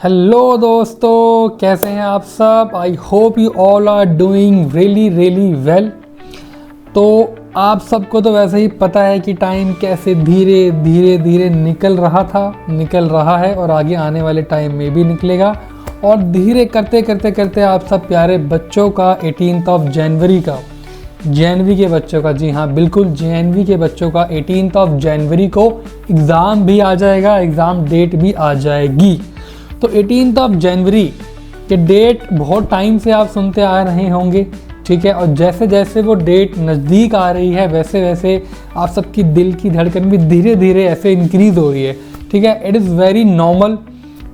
Hello दोस्तों, कैसे हैं आप सब। I hope you all are doing really well. तो आप सबको तो वैसे ही पता है कि टाइम कैसे धीरे धीरे निकल रहा है और आगे आने वाले टाइम में भी निकलेगा। और धीरे करते आप सब प्यारे बच्चों का 18th ऑफ जनवरी का, जनवरी के बच्चों का, जी हाँ बिल्कुल जनवरी के बच्चों का 18th ऑफ जनवरी को एग्ज़ाम भी आ जाएगा, एग्ज़ाम डेट भी आ जाएगी। तो 18th ऑफ जनवरी के डेट बहुत टाइम से आप सुनते आ रहे होंगे, ठीक है। और जैसे जैसे वो डेट नज़दीक आ रही है वैसे वैसे आप सबकी दिल की धड़कन भी धीरे धीरे ऐसे इंक्रीज़ हो रही है, ठीक है। इट इज़ वेरी नॉर्मल,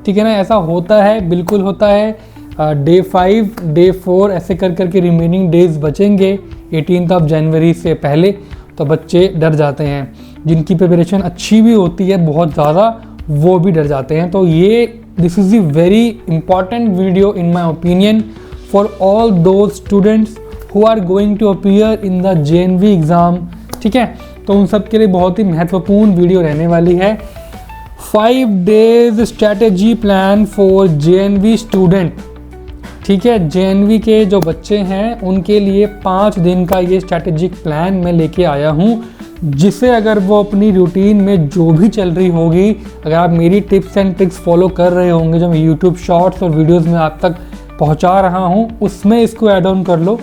ठीक है ना, ऐसा होता है, बिल्कुल होता है। डे 5, डे 4 ऐसे करके रिमेनिंग डेज बचेंगे 18th ऑफ जनवरी से पहले, तो बच्चे डर जाते हैं। जिनकी प्रिपरेशन अच्छी भी होती है बहुत ज़्यादा, वो भी डर जाते हैं। तो ये this is the very important video in my opinion for all those students who are going to appear in the JNV exam, ठीक है। तो उन सब के लिए बहुत ही महत्वपूर्ण वीडियो रहने वाली है। 5 days strategy plan for JNV student, ठीक है। JNV के जो बच्चे हैं उनके लिए 5 दिन का ये स्ट्रैटेजिक प्लान मैं लेके आया हूँ, जिसे अगर वो अपनी रूटीन में जो भी चल रही होगी, अगर आप मेरी टिप्स एंड ट्रिक्स फॉलो कर रहे होंगे जो मैं यूट्यूब शॉर्ट्स और वीडियोस में आप तक पहुंचा रहा हूं, उसमें इसको ऐड ऑन कर लो,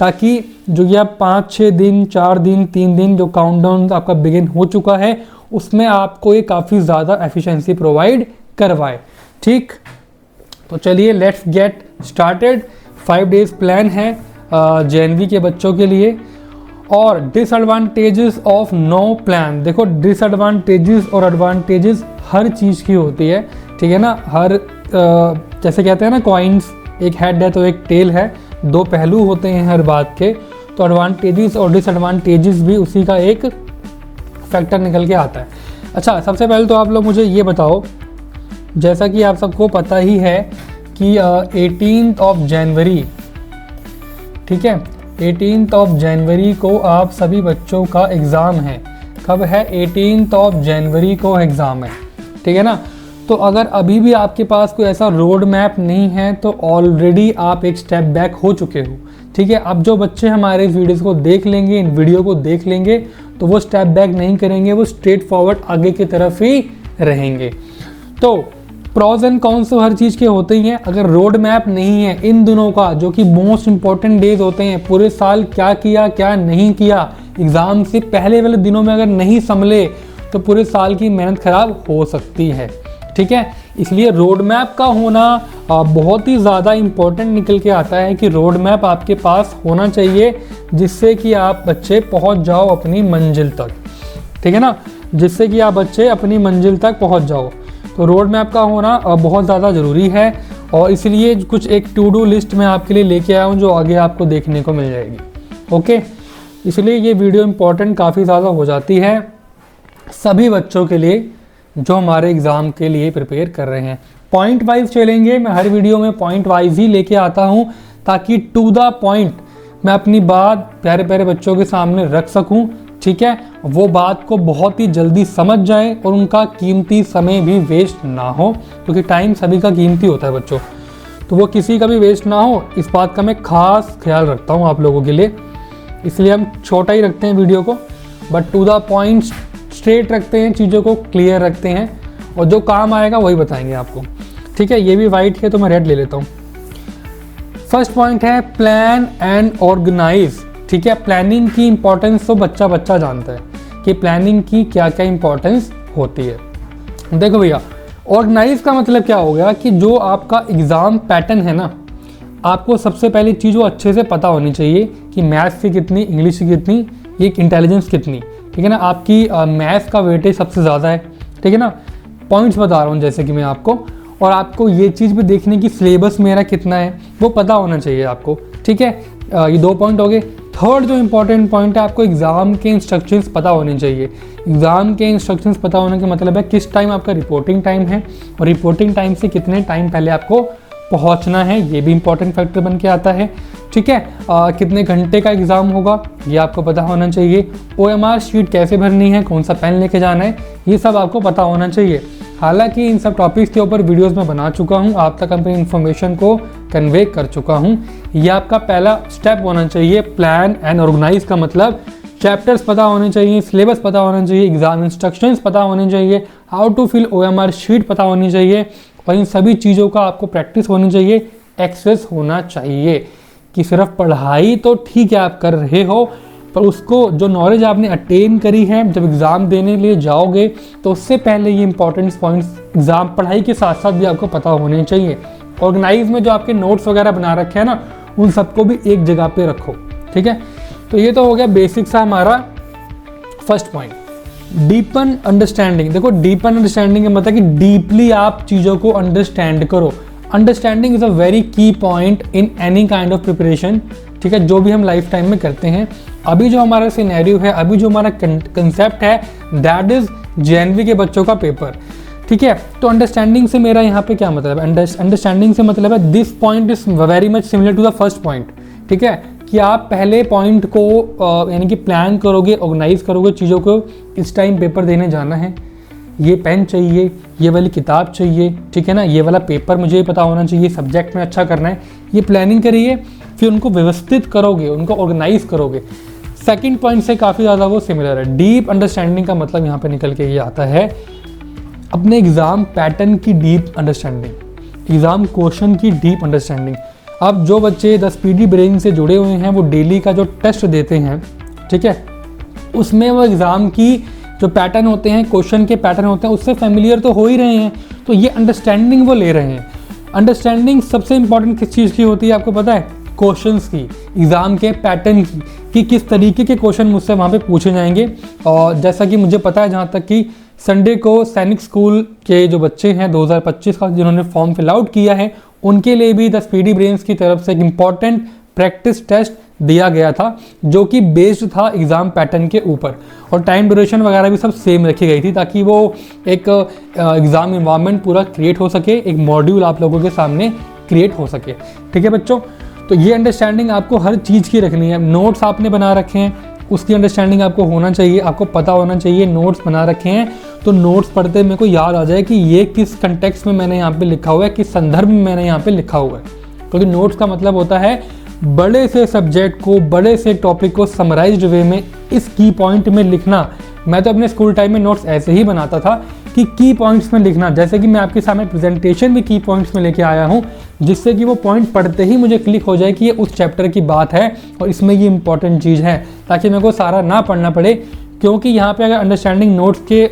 ताकि जो ये 5-6 दिन, 4 दिन, 3 दिन जो काउंटडाउन आपका बिगिन हो चुका है, उसमें आपको ये काफ़ी ज़्यादा एफिशिएंसी प्रोवाइड करवाए, ठीक। तो चलिए let's get started. 5 days plan है JNV के बच्चों के लिए। और डिसएडवांटेजेस ऑफ नो प्लान, देखो डिसएडवांटेजेस और एडवांटेजेस हर चीज़ की होती है, ठीक है ना। हर जैसे कहते हैं ना कॉइन्स, एक हेड है तो एक टेल है, 2 पहलू होते हैं हर बात के। तो एडवांटेजेस और डिसएडवांटेजेस भी उसी का एक फैक्टर निकल के आता है। अच्छा, सबसे पहले तो आप लोग मुझे ये बताओ, जैसा कि आप सबको पता ही है कि 18th ऑफ जनवरी, ठीक है, 18th ऑफ जनवरी को आप सभी बच्चों का एग्ज़ाम है। कब है? 18th ऑफ जनवरी को एग्ज़ाम है, ठीक है ना। तो अगर अभी भी आपके पास कोई ऐसा रोड मैप नहीं है तो ऑलरेडी आप एक स्टेप बैक हो चुके हो, ठीक है। अब जो बच्चे हमारे इस वीडियो को देख लेंगे, इन वीडियो को देख लेंगे, तो वो स्टेप बैक नहीं करेंगे, वो स्ट्रेट फॉरवर्ड आगे की तरफ ही रहेंगे। तो प्रॉज एंड कॉन्स तो हर चीज़ के होते ही हैं। अगर रोड मैप नहीं है इन दिनों का, जो कि मोस्ट इंपॉर्टेंट डेज होते हैं, पूरे साल क्या किया क्या नहीं किया, एग्ज़ाम से पहले वाले दिनों में अगर नहीं संभले तो पूरे साल की मेहनत खराब हो सकती है, ठीक है। इसलिए रोड मैप का होना बहुत ही ज़्यादा इम्पोर्टेंट निकल के आता है कि रोड मैप आपके पास होना चाहिए, जिससे कि आप बच्चे पहुंच जाओ अपनी मंजिल तक, ठीक है ना, जिससे कि आप बच्चे अपनी मंजिल तक पहुंच जाओ। तो रोड मैप का होना बहुत ज़्यादा ज़रूरी है। और इसलिए कुछ एक टू डू लिस्ट मैं आपके लिए लेके आया हूँ, जो आगे आपको देखने को मिल जाएगी, ओके। इसलिए ये वीडियो इम्पोर्टेंट काफ़ी ज़्यादा हो जाती है सभी बच्चों के लिए जो हमारे एग्ज़ाम के लिए प्रिपेयर कर रहे हैं। पॉइंट वाइज चलेंगे, मैं हर वीडियो में पॉइंट वाइज ही लेके आता हूँ, ताकि टू द पॉइंट मैं अपनी बात प्यारे प्यारे बच्चों के सामने रख सकूँ, ठीक है। वो बात को बहुत ही जल्दी समझ जाए और उनका कीमती समय भी वेस्ट ना हो, क्योंकि टाइम सभी का कीमती होता है बच्चों, तो वो किसी का भी वेस्ट ना हो, इस बात का मैं खास ख्याल रखता हूँ आप लोगों के लिए। इसलिए हम छोटा ही रखते हैं वीडियो को, but to the point straight रखते हैं, चीज़ों को क्लियर रखते हैं, और जो काम आएगा वही बताएंगे आपको, ठीक है। ये भी वाइट है तो मैं रेड ले लेता हूँ। फर्स्ट पॉइंट है प्लान एंड ऑर्गेनाइज, ठीक है। प्लानिंग की इंपॉर्टेंस तो बच्चा बच्चा जानता है कि प्लानिंग की क्या क्या इंपॉर्टेंस होती है। देखो भैया, ऑर्गेनाइज का मतलब क्या हो गया कि जो आपका एग्ज़ाम पैटर्न है ना, आपको सबसे पहली चीज़ वो अच्छे से पता होनी चाहिए कि मैथ्स की कितनी, इंग्लिश की कितनी, ये इंटेलिजेंस कितनी, ठीक है ना। आपकी मैथ्स का वेटेज सबसे ज़्यादा है, ठीक है ना। पॉइंट्स बता रहा हूँ जैसे कि मैं आपको, और आपको ये चीज़ भी देखने की सिलेबस मेरा कितना है वो पता होना चाहिए आपको, ठीक है। ये 2 पॉइंट हो गए। थर्ड जो इंपॉर्टेंट पॉइंट है, आपको एग्ज़ाम के इंस्ट्रक्शंस पता होने चाहिए। एग्ज़ाम के इंस्ट्रक्शंस पता होने का मतलब है किस टाइम आपका रिपोर्टिंग टाइम है, और रिपोर्टिंग टाइम से कितने टाइम पहले आपको पहुंचना है, ये भी इंपॉर्टेंट फैक्टर बन के आता है, ठीक है। कितने घंटे का एग्ज़ाम होगा ये आपको पता होना चाहिए। OMR शीट कैसे भरनी है, कौन सा पेन लेके जाना है, ये सब आपको पता होना चाहिए। हालांकि इन सब टॉपिक्स के ऊपर वीडियोस मैं बना चुका हूं, आप तक अपनी इन्फॉर्मेशन को कन्वे कर चुका हूं। ये आपका पहला स्टेप होना चाहिए। प्लान एंड ऑर्गेनाइज का मतलब चैप्टर्स पता होने चाहिए, सिलेबस पता होना चाहिए, एग्जाम इंस्ट्रक्शंस पता होने चाहिए, how to fill OMR sheet पता होनी चाहिए, और इन सभी चीज़ों का आपको प्रैक्टिस होनी चाहिए, एक्सेस होना चाहिए। कि सिर्फ पढ़ाई तो ठीक है आप कर रहे हो, पर उसको जो नॉलेज आपने अटेन करी है जब एग्ज़ाम देने के लिए जाओगे तो उससे पहले ये इंपॉर्टेंट पॉइंट्स एग्ज़ाम पढ़ाई के साथ साथ भी आपको पता होने चाहिए। ऑर्गेनाइज में जो आपके नोट्स वगैरह बना रखे हैं ना, उन सबको भी एक जगह पे रखो, ठीक है। तो ये तो हो गया बेसिक सा हमारा फर्स्ट पॉइंट। डीपन अंडरस्टैंडिंग, देखो डीपन अंडरस्टैंडिंग का मतलब कि डीपली आप चीज़ों को अंडरस्टैंड करो। अंडरस्टैंडिंग इज़ अ वेरी की point in any kind of preparation, ठीक है, जो भी हम लाइफ टाइम में करते हैं। अभी जो हमारा सिनेरियो है, अभी जो हमारा कंसेप्ट है, दैट इज़ JNV के बच्चों का पेपर, ठीक है। तो अंडरस्टैंडिंग से मेरा यहाँ पे क्या मतलब है? अंडरस्टैंडिंग से मतलब है this point is very much similar to the first point, ठीक है, कि आप पहले पॉइंट को यानी कि प्लान करोगे, ऑर्गेनाइज करोगे चीज़ों को। इस टाइम पेपर देने जाना है, ये पेन चाहिए, ये वाली किताब चाहिए, ठीक है ना, ये वाला पेपर मुझे पता होना चाहिए, सब्जेक्ट में अच्छा करना है, ये प्लानिंग करिए, फिर उनको व्यवस्थित करोगे, उनको ऑर्गेनाइज करोगे। सेकंड पॉइंट से काफ़ी ज़्यादा वो सिमिलर है। डीप अंडरस्टैंडिंग का मतलब यहाँ पे निकल के ये आता है अपने एग्ज़ाम पैटर्न की डीप अंडरस्टैंडिंग, एग्ज़ाम क्वेश्चन की डीप अंडरस्टैंडिंग। अब जो बच्चे द स्पीडी ब्रेन से जुड़े हुए हैं वो डेली का जो टेस्ट देते हैं, ठीक है, उसमें वो एग्ज़ाम की जो पैटर्न होते हैं, क्वेश्चन के पैटर्न होते हैं, उससे फैमिलियर तो हो ही रहे हैं, तो ये अंडरस्टैंडिंग वो ले रहे हैं। अंडरस्टैंडिंग सबसे इंपॉर्टेंट किस चीज़ की होती है आपको पता है? क्वेश्चंस की, एग्ज़ाम के पैटर्न की, कि किस तरीके के क्वेश्चन मुझसे वहाँ पे पूछे जाएंगे। और जैसा कि मुझे पता है, जहाँ तक कि संडे को सैनिक स्कूल के जो बच्चे हैं 2025 का जिन्होंने फॉर्म फिल आउट किया है, उनके लिए भी द स्पीडी ब्रेन्स की तरफ से एक इम्पॉर्टेंट प्रैक्टिस टेस्ट दिया गया था, जो कि बेस्ड था एग्ज़ाम पैटर्न के ऊपर, और टाइम ड्यूरेशन वगैरह भी सब सेम रखी गई थी, ताकि वो एक एग्ज़ाम इन्वायरमेंट पूरा क्रिएट हो सके, एक मॉड्यूल आप लोगों के सामने क्रिएट हो सके, ठीक है बच्चों। तो ये अंडरस्टैंडिंग आपको हर चीज़ की रखनी है। नोट्स आपने बना रखे हैं, उसकी अंडरस्टैंडिंग आपको होना चाहिए, आपको पता होना चाहिए। नोट्स बना रखे हैं तो नोट्स पढ़ते मेरे को याद आ जाए कि ये किस कंटेक्स्ट में मैंने यहाँ पे लिखा हुआ है, किस संदर्भ में मैंने यहाँ पे लिखा हुआ है। क्योंकि नोट्स का मतलब होता है बड़े से सब्जेक्ट को, बड़े से टॉपिक को समराइज्ड वे में इस की पॉइंट में लिखना। मैं तो अपने स्कूल टाइम में नोट्स ऐसे ही बनाता था कि की पॉइंट्स में लिखना, जैसे कि मैं आपके सामने प्रेजेंटेशन भी की पॉइंट्स में लेके आया हूँ, जिससे कि वो पॉइंट पढ़ते ही मुझे क्लिक हो जाए कि ये उस चैप्टर की बात है और इसमें ये इंपॉर्टेंट चीज़ है, ताकि मेरे को सारा ना पढ़ना पड़े। क्योंकि यहाँ पे अगर अंडरस्टैंडिंग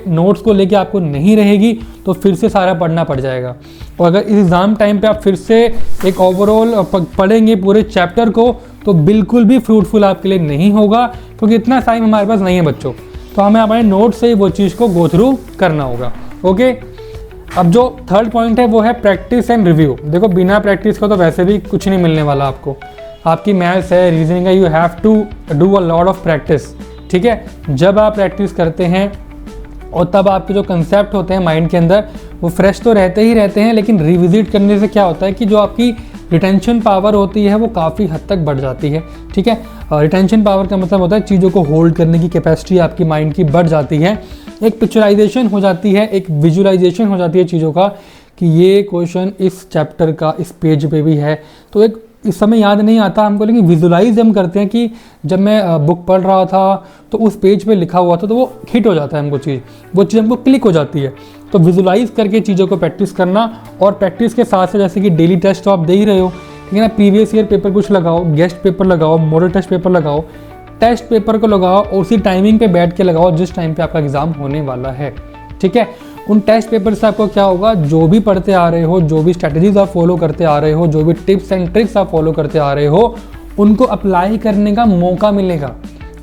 नोट्स को लेके आपको नहीं रहेगी तो फिर से सारा पढ़ना पड़ जाएगा। और अगर इस एग्ज़ाम टाइम पे आप फिर से एक ओवरऑल पढ़ेंगे पूरे चैप्टर को, तो बिल्कुल भी फ्रूटफुल आपके लिए नहीं होगा, क्योंकि इतना टाइम हमारे पास नहीं है बच्चों। तो हमें हमारे नोट से वो चीज़ को गो थ्रू करना होगा। ओके, अब जो थर्ड पॉइंट है वो है प्रैक्टिस एंड रिव्यू। देखो बिना प्रैक्टिस को तो वैसे भी कुछ नहीं मिलने वाला आपको। आपकी मैथ्स है, रीजनिंग है, you have to do a lot of practice, ठीक है। जब आप प्रैक्टिस करते हैं और तब आपके जो कंसेप्ट होते हैं माइंड के अंदर वो फ्रेश तो रहते ही रहते हैं, लेकिन रिविजिट करने से क्या होता है कि जो आपकी रिटेंशन पावर होती है वो काफ़ी हद तक बढ़ जाती है, ठीक है। रिटेंशन पावर का मतलब होता है चीज़ों को होल्ड करने की कैपेसिटी आपकी माइंड की बढ़ जाती है, एक पिक्चराइजेशन हो जाती है, एक विजुअलाइजेशन हो जाती है चीज़ों का कि ये क्वेश्चन इस चैप्टर का इस पेज पे भी है। तो एक इस समय याद नहीं आता हमको, लेकिन विजुलाइज हम करते हैं कि जब मैं बुक पढ़ रहा था तो उस पेज पे लिखा हुआ था, तो वो हिट हो जाता है हमको चीज़, वो चीज़ हमको क्लिक हो जाती है। तो विजुलाइज करके चीज़ों को प्रैक्टिस करना, और प्रैक्टिस के साथ साथ जैसे कि डेली टेस्ट तो आप दे ही रहे हो, लेकिन आप प्रीवियस ईयर पेपर कुछ लगाओ, गेस्ट पेपर लगाओ, मॉडल टेस्ट पेपर लगाओ, टेस्ट पेपर को लगाओ और उसी टाइमिंग पे बैठ के लगाओ जिस टाइम पे आपका एग्ज़ाम होने वाला है, ठीक है। उन टेस्ट पेपर से आपको क्या होगा, जो भी पढ़ते आ रहे हो, जो भी स्ट्रैटेजीज आप फॉलो करते आ रहे हो, जो भी टिप्स एंड ट्रिक्स आप फॉलो करते आ रहे हो, उनको अप्लाई करने का मौका मिलेगा,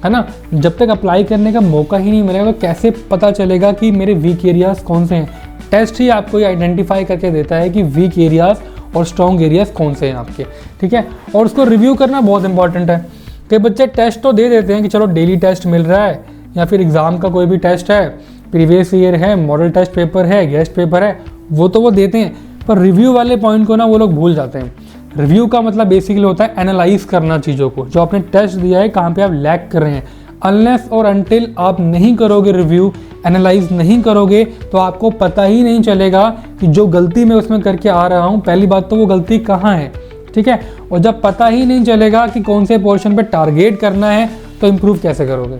है ना। जब तक अप्लाई करने का मौका ही नहीं मिलेगा तो कैसे पता चलेगा कि मेरे वीक एरियाज़ कौन से हैं। टेस्ट ही आपको ये आइडेंटिफाई करके देता है कि वीक एरियाज़ और स्ट्रॉन्ग एरियाज़ कौन से हैं आपके, ठीक है। और उसको रिव्यू करना बहुत इंपॉर्टेंट है। कई बच्चे टेस्ट तो दे देते हैं कि चलो डेली टेस्ट मिल रहा है, या फिर एग्ज़ाम का कोई भी टेस्ट है, प्रीवियस ईयर है, मॉडल टेस्ट पेपर है, गेस्ट पेपर है, वो तो वो देते हैं, पर रिव्यू वाले पॉइंट को ना वो लोग भूल जाते हैं। रिव्यू का मतलब बेसिकली होता है एनालाइज करना चीज़ों को, जो आपने टेस्ट दिया है कहाँ पे आप लैग कर रहे हैं। अनलेस और अनटिल आप नहीं करोगे रिव्यू, एनालाइज नहीं करोगे तो आपको पता ही नहीं चलेगा कि जो गलती मैं उसमें करके आ रहा हूँ, पहली बात तो वो गलती कहाँ है, ठीक है। और जब पता ही नहीं चलेगा कि कौन से पोर्शन पे टारगेट करना है तो इम्प्रूव कैसे करोगे।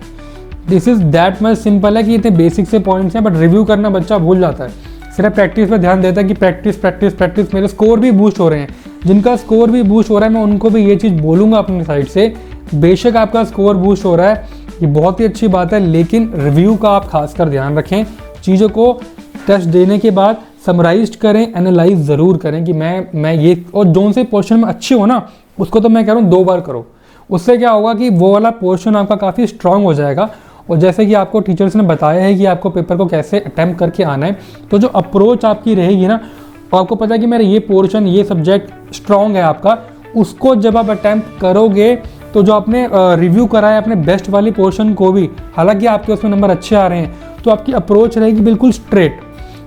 This is that much simple है कि इतने बेसिक से पॉइंट्स हैं, बट रिव्यू करना बच्चा भूल जाता है, सिर्फ प्रैक्टिस पे ध्यान देता है कि प्रैक्टिस प्रैक्टिस प्रैक्टिस। मेरे स्कोर भी बूस्ट हो रहे हैं, जिनका स्कोर भी बूस्ट हो रहा है मैं उनको भी ये चीज़ बोलूँगा अपनी साइड से, बेशक आपका स्कोर बूस्ट हो रहा है, ये बहुत ही अच्छी बात है, लेकिन रिव्यू का आप खासकर ध्यान रखें। चीज़ों को टेस्ट देने के बाद समराइज करें, एनालाइज ज़रूर करें कि मैं ये, और जोन से पोर्शन में अच्छे हो ना उसको तो मैं कह रहा हूँ 2 बार करो। उससे क्या होगा कि वो वाला पोर्शन आपका काफ़ी स्ट्रांग हो जाएगा। और जैसे कि आपको टीचर्स ने बताया है कि आपको पेपर को कैसे अटैम्प्ट करके आना है, तो जो अप्रोच आपकी रहेगी ना, और आपको पता है कि मेरा ये पोर्शन, ये सब्जेक्ट स्ट्रांग है आपका, उसको जब आप अटैम्प्ट करोगे तो जो आपने रिव्यू करा है अपने बेस्ट वाली पोर्शन को भी, हालांकि आपके उसमें नंबर अच्छे आ रहे हैं, तो आपकी अप्रोच रहेगी बिल्कुल स्ट्रेट,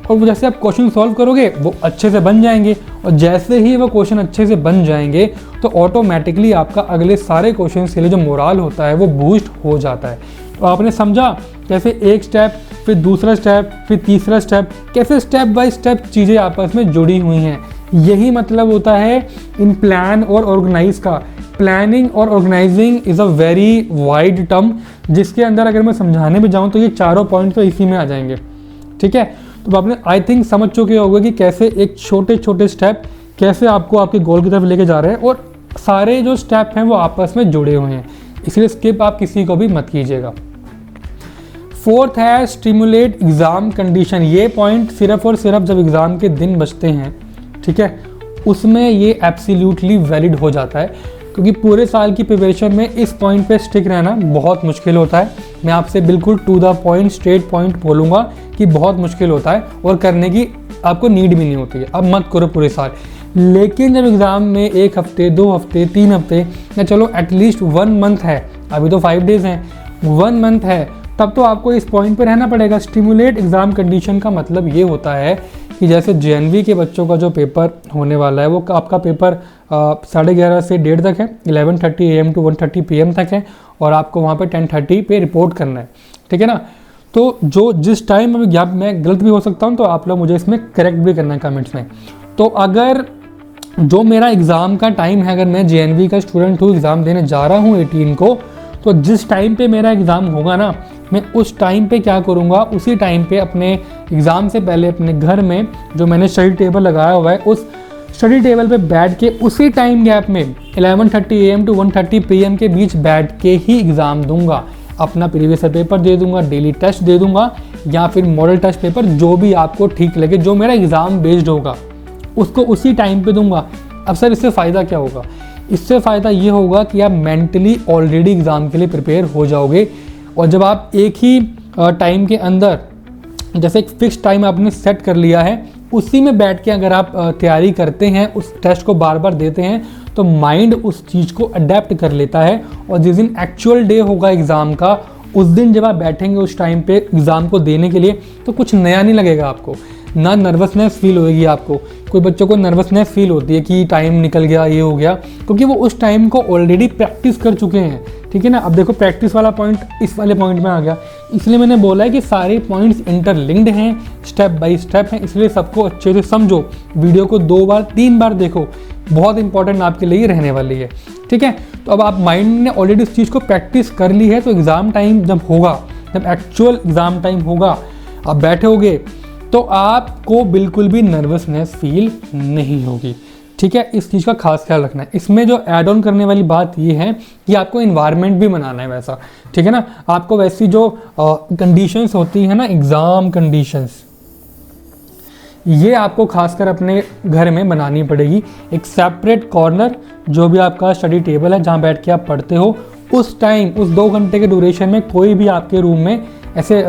और वो जैसे आप क्वेश्चन सॉल्व करोगे वो अच्छे से बन जाएंगे, और जैसे ही वो क्वेश्चन अच्छे से बन जाएंगे तो ऑटोमेटिकली आपका अगले सारे क्वेश्चन के लिए जो मोराल होता है वो बूस्ट हो जाता है। तो आपने समझा कैसे एक स्टेप, फिर दूसरा स्टेप, फिर तीसरा स्टेप, कैसे स्टेप बाय स्टेप चीज़ें आपस में जुड़ी हुई हैं। यही मतलब होता है इन प्लान और ऑर्गेनाइज का। प्लानिंग और organising is a very wide term, जिसके अंदर अगर मैं समझाने भी जाऊँ तो ये चारों पॉइंट तो इसी में आ जाएंगे, ठीक है। तो आपने आई थिंक समझ चुके होंगे कि कैसे एक छोटे छोटे स्टेप कैसे आपको आपके गोल की तरफ लेके जा रहे हैं, और सारे जो स्टेप हैं वो आपस में जुड़े हुए हैं, इसलिए स्किप आप किसी को भी मत कीजिएगा। 4th है स्टिमुलेट एग्ज़ाम कंडीशन। ये पॉइंट सिर्फ और सिर्फ जब एग्ज़ाम के दिन बचते हैं, ठीक है, उसमें ये एब्सोल्युटली वैलिड हो जाता है, क्योंकि पूरे साल की प्रिपरेशन में इस पॉइंट पे स्टिक रहना बहुत मुश्किल होता है। मैं आपसे बिल्कुल to the point straight point बोलूँगा कि बहुत मुश्किल होता है, और करने की आपको नीड भी नहीं होती है, अब मत करो पूरे साल। लेकिन जब एग्ज़ाम में 1 हफ्ते, 2 हफ्ते, 3 हफ्ते, या चलो एटलीस्ट 1 मंथ है, अभी तो 5 डेज़ हैं, 1 मंथ है, तब तो आपको इस पॉइंट पे रहना पड़ेगा। स्टिमुलेट एग्ज़ाम कंडीशन का मतलब ये होता है कि जैसे JNV के बच्चों का जो पेपर होने वाला है वो आपका पेपर 11:30 से 1:30 तक है, 11:30 AM to 1:30 PM तक है, और आपको वहाँ पे 10:30 पे रिपोर्ट करना है, ठीक है ना। तो जो जिस टाइम अभी या मैं गलत भी हो सकता हूँ, तो आप लोग मुझे इसमें करेक्ट भी करना है कमेंट्स में। तो अगर जो मेरा एग्ज़ाम का टाइम है, अगर मैं JNV का स्टूडेंट हूँ, एग्ज़ाम देने जा रहा हूँ 18 को, तो जिस टाइम पे मेरा एग्ज़ाम होगा ना, मैं उस टाइम पे क्या करूँगा, उसी टाइम पे अपने एग्ज़ाम से पहले अपने घर में जो मैंने स्टडी टेबल लगाया हुआ है, उस स्टडी टेबल पे बैठ के उसी टाइम गैप में 11:30 AM to 1:30 PM के बीच बैठ के ही एग्ज़ाम दूंगा। अपना प्रीवियस पेपर दे दूंगा, डेली टेस्ट दे दूंगा, या फिर मॉडल टेस्ट पेपर, जो भी आपको ठीक लगे, जो मेरा एग्ज़ाम बेस्ड होगा उसको उसी टाइम पे दूंगा। अब सर इससे फ़ायदा क्या होगा? इससे फ़ायदा ये होगा कि आप मेंटली ऑलरेडी एग्ज़ाम के लिए प्रिपेयर हो जाओगे, और जब आप एक ही टाइम के अंदर, जैसे एक फिक्स टाइम आपने सेट कर लिया है, उसी में बैठ के अगर आप तैयारी करते हैं, उस टेस्ट को बार बार देते हैं, तो माइंड उस चीज़ को अडेप्ट कर लेता है, और जिस दिन एक्चुअल डे होगा एग्ज़ाम का, उस दिन जब आप बैठेंगे उस टाइम पे एग्ज़ाम को देने के लिए, तो कुछ नया नहीं लगेगा आपको, ना नर्वसनेस फील होएगी आपको। कोई बच्चों को नर्वसनेस फील होती है कि टाइम निकल गया, ये हो गया, क्योंकि वो उस टाइम को ऑलरेडी प्रैक्टिस कर चुके हैं, ठीक है ना। अब देखो प्रैक्टिस वाला पॉइंट इस वाले पॉइंट में आ गया, इसलिए मैंने बोला है कि सारे पॉइंट्स इंटरलिंक्ड हैं, स्टेप बाय स्टेप हैं, इसलिए सबको अच्छे से समझो, वीडियो को 2 बार 3 बार देखो, बहुत इंपॉर्टेंट आपके लिए रहने वाली है, ठीक है। तो अब आप माइंड ने ऑलरेडी इस चीज़ को प्रैक्टिस कर ली है, तो एग्ज़ाम टाइम जब होगा, जब एक्चुअल एग्ज़ाम टाइम होगा, आप बैठे होगे, तो आपको बिल्कुल भी नर्वसनेस फील नहीं होगी, ठीक है। इस चीज़ का खास ख्याल रखना है। इसमें जो ऐड ऑन करने वाली बात ये है कि आपको इन्वायरमेंट भी बनाना है वैसा, ठीक है ना। आपको वैसी जो कंडीशंस होती हैं ना, एग्ज़ाम कंडीशंस, ये आपको खासकर अपने घर में बनानी पड़ेगी। एक सेपरेट कॉर्नर, जो भी आपका स्टडी टेबल है, जहाँ बैठ के आप पढ़ते हो, उस टाइम, उस 2 घंटे के ड्यूरेशन में कोई भी आपके रूम में ऐसे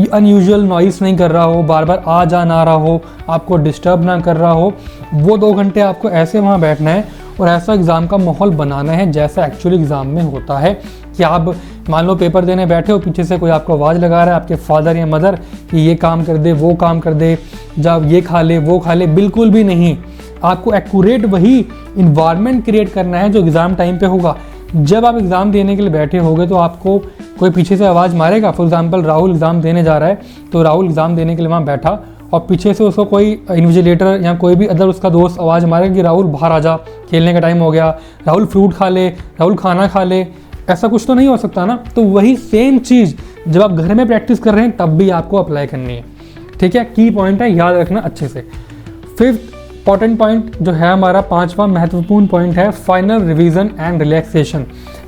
अनयूजुअल नॉइस नहीं कर रहा हो, बार बार आ जा ना रहा हो, आपको डिस्टर्ब ना कर रहा हो। वो 2 घंटे आपको ऐसे वहाँ बैठना है और ऐसा एग्ज़ाम का माहौल बनाना है जैसा एक्चुअली एग्ज़ाम में होता है। कि आप मान लो पेपर देने बैठे हो, पीछे से कोई आपको आवाज़ लगा रहा है, आपके फादर या मदर, कि ये काम कर दे, वो काम कर दे, जब ये खा ले, वो खा ले, बिल्कुल भी नहीं। आपको एक्यूरेट वही इन्वायरमेंट क्रिएट करना है जो एग्ज़ाम टाइम पे होगा। जब आप एग्ज़ाम देने के लिए बैठे होगे तो आपको कोई पीछे से आवाज़ मारेगा, फॉर एग्जाम्पल राहुल एग्ज़ाम देने जा रहा है, तो राहुल एग्ज़ाम देने के लिए वहाँ बैठा और पीछे से उसको कोई इन्विजिलेटर या कोई भी अदर उसका दोस्त आवाज़ मारेगा कि राहुल बाहर आ जा, खेलने का टाइम हो गया, राहुल फ्रूट खा ले, राहुल खाना खा ले, ऐसा कुछ तो नहीं हो सकता ना। तो वही सेम चीज़ जब आप घर में प्रैक्टिस कर रहे हैं तब भी आपको अप्लाई करनी है, ठीक है। की पॉइंट है, याद रखना अच्छे से। फिफ्थ इंपॉर्टेंट पॉइंट जो है हमारा, पांचवा महत्वपूर्ण पॉइंट है फाइनल रिवीजन एंड रिलैक्सेशन।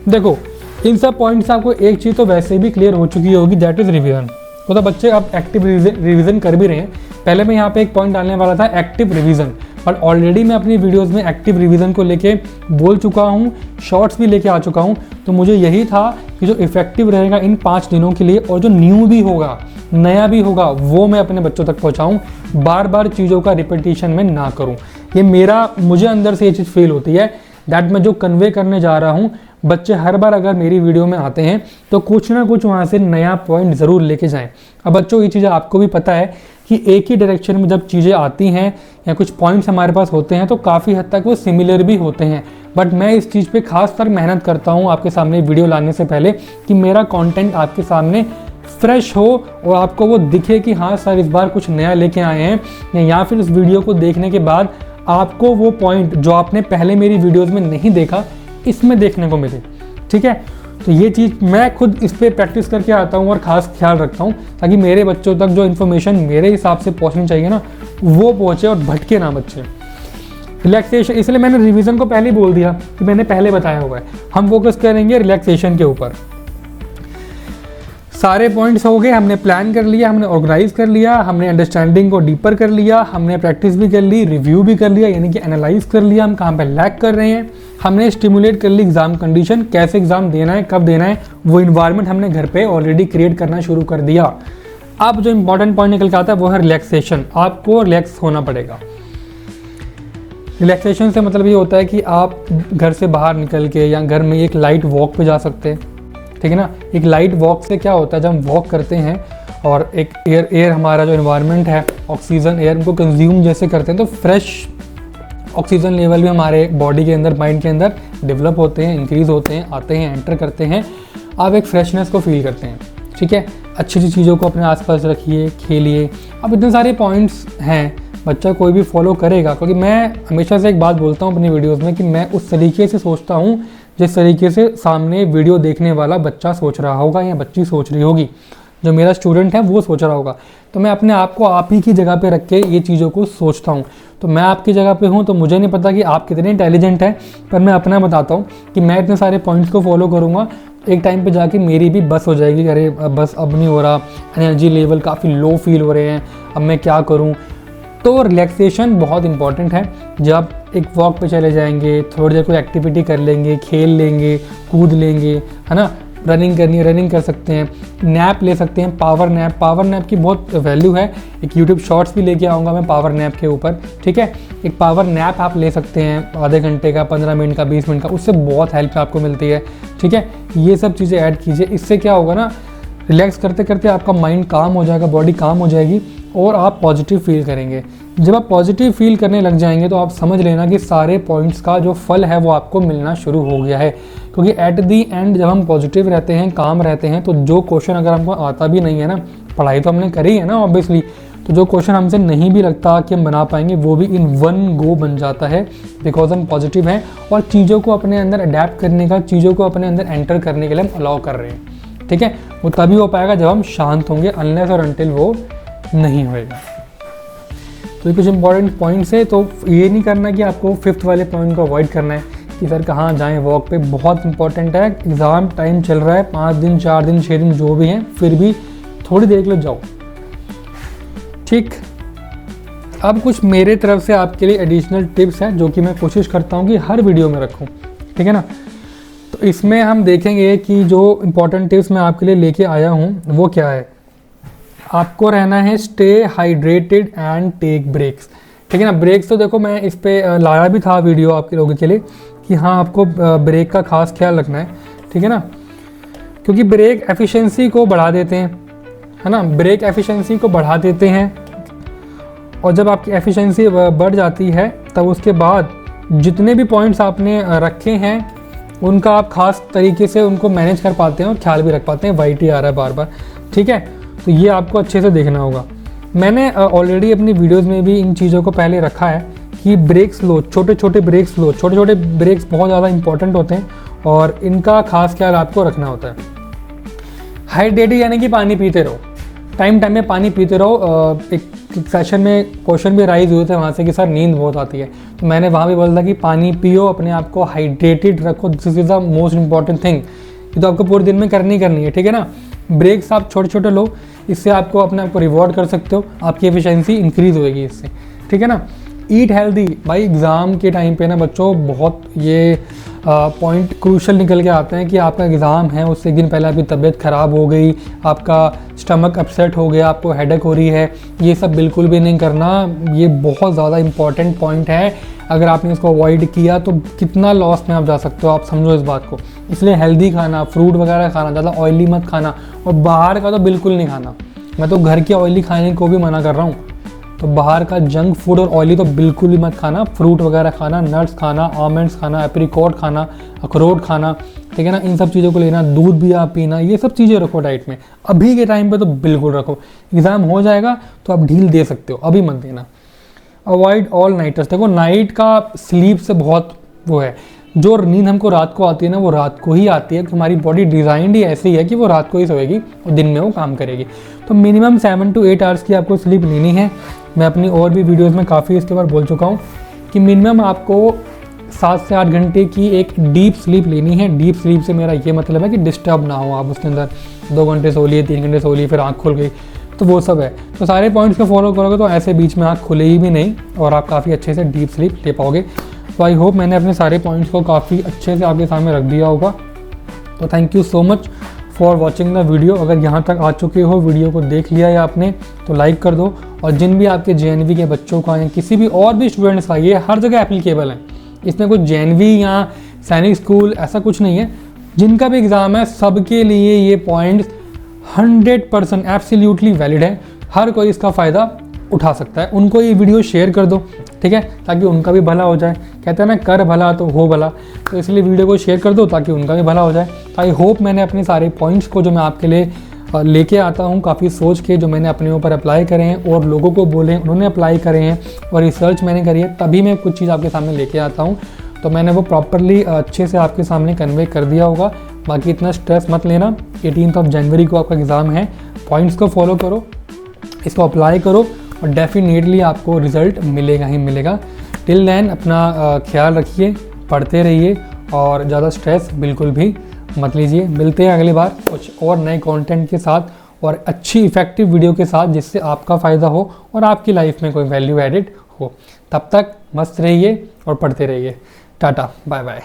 देखो इन सब पॉइंट्स से आपको एक चीज़ तो वैसे भी क्लियर हो चुकी होगी, दैट इज़ रिवीजन। तो बच्चे आप एक्टिव रिवीजन कर भी रहे हैं। पहले मैं यहाँ पे एक पॉइंट डालने वाला था एक्टिव रिवीजन, बट ऑलरेडी मैं अपनी वीडियोस में एक्टिव रिवीजन को लेके बोल चुका हूँ, शॉर्ट्स भी लेके आ चुका हूँ। तो मुझे यही था कि जो इफेक्टिव रहेगा इन 5 दिनों के लिए और जो न्यू भी होगा, नया भी होगा, वो मैं अपने बच्चों तक पहुँचाऊँ, बार बार चीज़ों का रिपीटिशन में ना करूँ। ये मुझे अंदर से ये चीज़ फील होती है दैट मैं जो कन्वे करने जा रहा हूँ, बच्चे हर बार अगर मेरी वीडियो में आते हैं तो कुछ ना कुछ वहाँ से नया पॉइंट ज़रूर लेके जाएं। अब बच्चों ये चीज़ें आपको भी पता है कि एक ही डायरेक्शन में जब चीज़ें आती हैं या कुछ पॉइंट्स हमारे पास होते हैं तो काफ़ी हद तक वो सिमिलर भी होते हैं। बट मैं इस चीज़ पे खास कर मेहनत करता हूँ आपके सामने वीडियो लाने से पहले कि मेरा कंटेंट आपके सामने फ्रेश हो और आपको वो दिखे कि हाँ सर इस बार कुछ नया लेके आए हैं, या फिर इस वीडियो को देखने के बाद आपको वो पॉइंट जो आपने पहले मेरी वीडियोज़ में नहीं देखा इसमें देखने को मिले, ठीक है। तो ये चीज़ मैं खुद इस पर प्रैक्टिस करके आता हूँ और ख़ास ख्याल रखता हूँ ताकि मेरे बच्चों तक जो इन्फॉर्मेशन मेरे हिसाब से पहुँचनी चाहिए ना वो पहुँचे और भटके ना बच्चे। रिलैक्सेशन, इसलिए मैंने रिवीजन को पहले ही बोल दिया कि मैंने पहले बताया हुआ है। हम फोकस करेंगे रिलैक्सेशन के ऊपर। सारे पॉइंट्स हो गए, हमने प्लान कर लिया, हमने ऑर्गेनाइज कर लिया, हमने अंडरस्टैंडिंग को डीपर कर लिया, हमने प्रैक्टिस भी कर ली, रिव्यू भी कर लिया, यानी कि एनालाइज कर लिया हम कहाँ पे लैग कर रहे हैं, हमने स्टिमुलेट कर ली एग्जाम कंडीशन, कैसे एग्जाम देना है, कब देना है, वो इन्वायरमेंट हमने घर पे ऑलरेडी क्रिएट करना शुरू कर दिया। अब जो इंपॉर्टेंट पॉइंट निकल के आता है वो है रिलैक्सेशन। आपको रिलैक्स होना पड़ेगा। रिलैक्सेशन से मतलब ये होता है कि आप घर से बाहर निकल के या घर में एक लाइट वॉक पे जा सकते हैं, ठीक है ना। एक लाइट वॉक से क्या होता है, जब हम वॉक करते हैं और एक एयर हमारा जो एनवायरनमेंट है, ऑक्सीजन एयर उनको कंज्यूम जैसे करते हैं तो फ्रेश ऑक्सीजन लेवल भी हमारे बॉडी के अंदर, माइंड के अंदर डेवलप होते हैं, इंक्रीज़ होते हैं, आते हैं, एंटर करते हैं। आप एक फ्रेशनेस को फील करते हैं, ठीक है। अच्छी अच्छी चीज़ों को अपने आसपास रखिए, खेलिए। अब इतने सारे पॉइंट्स हैं, बच्चा कोई भी फॉलो करेगा, क्योंकि मैं हमेशा से एक बात बोलता हूँ अपनी वीडियोस में कि मैं उस तरीके से सोचता हूँ जिस तरीके से सामने वीडियो देखने वाला बच्चा सोच रहा होगा या बच्ची सोच रही होगी, जो मेरा स्टूडेंट है वो सोच रहा होगा। तो मैं अपने आप को आप ही की जगह पे रख के ये चीज़ों को सोचता हूँ। तो मैं आपकी जगह पे हूँ तो मुझे नहीं पता कि आप कितने इंटेलिजेंट हैं, पर मैं अपना बताता हूँ कि मैं इतने सारे पॉइंट्स को फॉलो करूँगा, एक टाइम पे जाके मेरी भी बस हो जाएगी, अरे बस अब नहीं हो रहा, एनर्जी लेवल काफ़ी लो फील हो रहे हैं, अब मैं क्या करूँ। तो रिलैक्सेशन बहुत इंपॉर्टेंट है। जब एक वॉक पे चले जाएंगे, थोड़ी देर कोई एक्टिविटी कर लेंगे, खेल लेंगे, कूद लेंगे, है ना, रनिंग करनी है रनिंग कर सकते हैं, नैप ले सकते हैं, पावर नैप की बहुत वैल्यू है। एक यूट्यूब शॉर्ट्स भी लेके आऊँगा मैं पावर नैप के ऊपर, ठीक है। एक पावर नैप आप ले सकते हैं, आधे घंटे का, 15 मिनट का, 20 मिनट का, उससे बहुत हेल्प आपको मिलती है, ठीक है। ये सब चीज़ें ऐड कीजिए, इससे क्या होगा ना, रिलैक्स करते करते आपका माइंड काम हो जाएगा, बॉडी काम हो जाएगी और आप पॉजिटिव फील करेंगे। जब आप पॉजिटिव फील करने लग जाएंगे तो आप समझ लेना कि सारे पॉइंट्स का जो फल है वो आपको मिलना शुरू हो गया है। क्योंकि एट दी एंड जब हम पॉजिटिव रहते हैं, काम रहते हैं, तो जो क्वेश्चन अगर हमको आता भी नहीं है ना, पढ़ाई तो हमने करी है ना ऑब्वियसली, तो जो क्वेश्चन हमसे नहीं भी लगता कि हम बना पाएंगे वो भी इन वन गो बन जाता है, बिकॉज हम पॉजिटिव हैं और चीज़ों को अपने अंदर अडेप्ट करने का, चीज़ों को अपने अंदर एंटर करने के लिए हम अलाउ कर रहे हैं, ठीक है। वो तभी हो पाएगा जब हम शांत होंगे, अनलेस और अनटिल वो नहीं होएगा। तो ये कुछ इंपॉर्टेंट पॉइंट्स है। तो ये नहीं करना कि आपको 5th वाले पॉइंट को अवॉइड करना है कि सर कहाँ जाएं वॉक पे, बहुत इंपॉर्टेंट है। एग्ज़ाम टाइम चल रहा है, 5 दिन 4 दिन 6 दिन जो भी हैं, फिर भी थोड़ी देर के लिए जाओ, ठीक। अब कुछ मेरे तरफ से आपके लिए एडिशनल टिप्स हैं जो कि मैं कोशिश करता हूँ कि हर वीडियो में रखूँ, ठीक है ना। तो इसमें हम देखेंगे कि जो इम्पोर्टेंट टिप्स मैं आपके लिए लेके आया हूँ वो क्या है। आपको रहना है stay hydrated and take breaks, ठीक है ना। ब्रेक्स तो देखो मैं इस पे लाया भी था वीडियो आपके लोगों के लिए कि हाँ आपको ब्रेक का खास ख्याल रखना है, ठीक है ना, क्योंकि ब्रेक एफिशिएंसी को बढ़ा देते हैं, है ना। ब्रेक एफिशिएंसी को बढ़ा देते हैं और जब आपकी एफिशिएंसी बढ़ जाती है तब उसके बाद जितने भी पॉइंट्स आपने रखे हैं उनका आप खास तरीके से उनको मैनेज कर पाते हैं और ख्याल भी रख पाते हैं। वाइट ही आ रहा है बार बार, ठीक है। तो ये आपको अच्छे से देखना होगा। मैंने ऑलरेडी अपनी वीडियोज़ में भी इन चीज़ों को पहले रखा है कि ब्रेक्स लो, छोटे छोटे ब्रेक्स लो। छोटे छोटे ब्रेक्स बहुत ज़्यादा इंपॉर्टेंट होते हैं और इनका खास ख्याल आपको रखना होता है। हाइड्रेटेड यानी कि पानी पीते रहो, टाइम टाइम में पानी पीते रहो। एक सेशन में क्वेश्चन भी राइज हुए थे वहाँ से कि सर नींद बहुत आती है, तो मैंने वहाँ भी बोला था कि पानी पियो, अपने आप को हाइड्रेटेड रखो। This is the most important thing. ये तो आपको पूरे दिन में करनी है, ठीक है ना। ब्रेक्स आप छोटे छोटे लो, इससे आपको अपने आप को रिवॉर्ड कर सकते हो, आपकी एफिशिएंसी इंक्रीज़ होएगी इससे, ठीक है ना। ईट हेल्दी, भाई एग्ज़ाम के टाइम पे ना बच्चों बहुत ये पॉइंट क्रूशल निकल के आते हैं कि आपका एग्ज़ाम है, उससे एक दिन पहले आपकी तबीयत ख़राब हो गई, आपका स्टमक अपसेट हो गया, आपको हेडेक हो रही है। ये सब बिल्कुल भी नहीं करना, ये बहुत ज़्यादा इंपॉर्टेंट पॉइंट है। अगर आपने इसको अवॉइड किया तो कितना लॉस में आप जा सकते हो, आप समझो इस बात को। इसलिए हेल्दी खाना, फ्रूट वगैरह खाना, ज़्यादा ऑयली मत खाना, और बाहर का तो बिल्कुल नहीं खाना। मैं तो घर के ऑयली खाने को भी मना कर रहा हूँ, तो बाहर का जंक फूड और ऑयली तो बिल्कुल ही मत खाना। फ्रूट वगैरह खाना, नट्स खाना, आलमंड्स खाना, एप्रिकॉट खाना, अखरोट खाना, ठीक है ना। इन सब चीज़ों को लेना, दूध भी आप पीना, ये सब चीज़ें रखो डाइट में। अभी के टाइम पे तो बिल्कुल रखो, एग्ज़ाम हो जाएगा तो आप ढील दे सकते हो, अभी मत देना। Avoid all nighters. देखो नाइट का स्लीप से बहुत वो है, जो नींद हमको रात को आती है ना, वो रात को ही आती है। हमारी बॉडी डिज़ाइंड ही ऐसी है कि वो रात को ही सोएगी और दिन में वो काम करेगी। तो मिनिमम 7 to 8 आवर्स की आपको स्लीप लेनी है। मैं अपनी और भी वीडियोस में काफ़ी इसके बारे बोल चुका हूँ कि मिनिमम आपको 7 से 8 घंटे की एक डीप स्लीप लेनी है। डीप स्लीप से मेरा ये मतलब है कि डिस्टर्ब ना हो आप उसके अंदर। 2 घंटे सो लिए, 3 घंटे सो लिए, फिर आँख खुल गई, तो वो सब है। तो सारे पॉइंट्स को फॉलो करोगे तो ऐसे बीच में आँख खुलेगी भी नहीं और आप काफ़ी अच्छे से डीप स्लीप ले पाओगे। तो आई होप मैंने अपने सारे पॉइंट्स को काफ़ी अच्छे से आपके सामने रख दिया होगा। तो thank you so much for watching the video. अगर यहाँ तक आ चुके हो, वीडियो को देख लिया है आपने, तो लाइक कर दो। और जिन भी आपके JNV के बच्चों का या किसी भी और भी स्टूडेंट्स का, ये हर जगह एप्लीकेबल है, इसमें कुछ JNV या सैनिक स्कूल ऐसा कुछ नहीं है। जिनका भी एग्ज़ाम है सबके लिए ये पॉइंट्स 100% एब्सोल्युटली वैलिड है। हर कोई इसका फ़ायदा उठा सकता है। उनको ये वीडियो शेयर कर दो, ठीक है, ताकि उनका भी भला हो जाए। कहते हैं ना, कर भला तो हो भला, तो इसलिए वीडियो को शेयर कर दो ताकि उनका भी भला हो जाए। तो आई होप मैंने अपने सारे पॉइंट्स को जो मैं आपके लिए लेके आता हूँ, काफ़ी सोच के, जो मैंने अपने ऊपर अप्लाई करे हैं और लोगों को बोले उन्होंने अप्लाई करे हैं और रिसर्च मैंने करी है, तभी मैं कुछ चीज़ आपके सामने लेके आता हूँ। तो मैंने वो प्रॉपरली अच्छे से आपके सामने कन्वे कर दिया होगा। बाकी इतना स्ट्रेस मत लेना। 18 जनवरी को आपका एग्ज़ाम है। पॉइंट्स को फॉलो करो, इसको अप्लाई करो और डेफिनेटली आपको रिज़ल्ट मिलेगा ही मिलेगा। टिल देन अपना ख्याल रखिए, पढ़ते रहिए और ज़्यादा स्ट्रेस बिल्कुल भी मत लीजिए। मिलते हैं अगली बार कुछ और नए कंटेंट के साथ और अच्छी इफेक्टिव वीडियो के साथ, जिससे आपका फ़ायदा हो और आपकी लाइफ में कोई वैल्यू एडिड हो। तब तक मस्त रहिए और पढ़ते रहिए। Tata, bye bye.